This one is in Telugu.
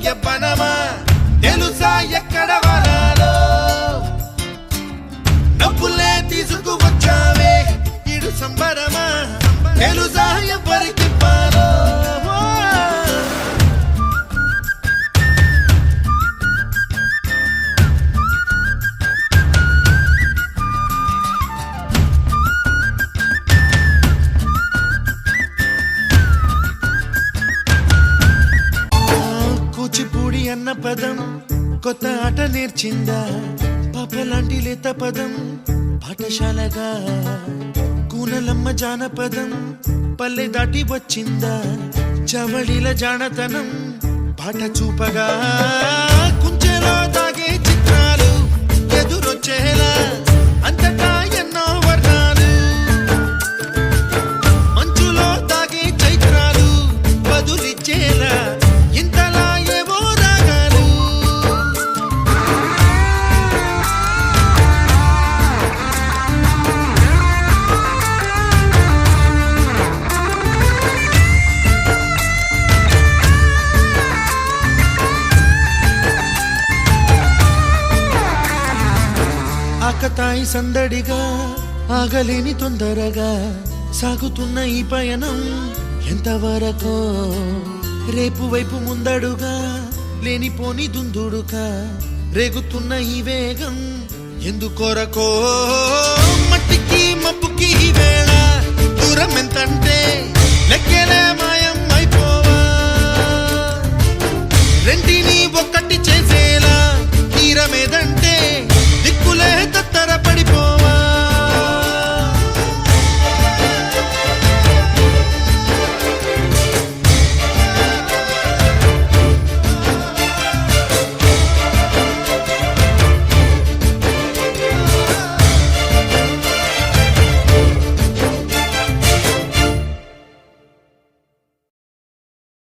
యవ్వనమా తెలుసా ఎక్కడ వరాలో డబ్బులే తీసుకువచ్చావే ఇడు సంబరమా తెలుసా ఎవరికి పాలో కూచిపూడి అన్న పదం కొత్త ఆట నేర్చిందా పాపలాంటి లేత పదం పాఠశాలగా కూనలమ్మ జానపదం పల్లె దాటి వచ్చిందా చవళిల జానతనం పాట చూపగా కుంచెలో తాగే చిత్రాలు ఎదురొచ్చేలా అంతటా ఎన్నో వర్ణాలు మంచులో తాగే చైత్రాలు బదులిచ్చేలా ఇంతలా ఏవో రాగాలు ఆకతాయి సందడిగా ఆగలేని తొందరగా సాగుతున్న ఈ పయనం ఎంతవరకో రేపు వైపు ముందడుగా లేనిపోని దుందుడుగా రేగుతున్న ఈ వేగం ఎందుకొరకో మట్టికి మబ్బుకి వేళ దూరం ఎంత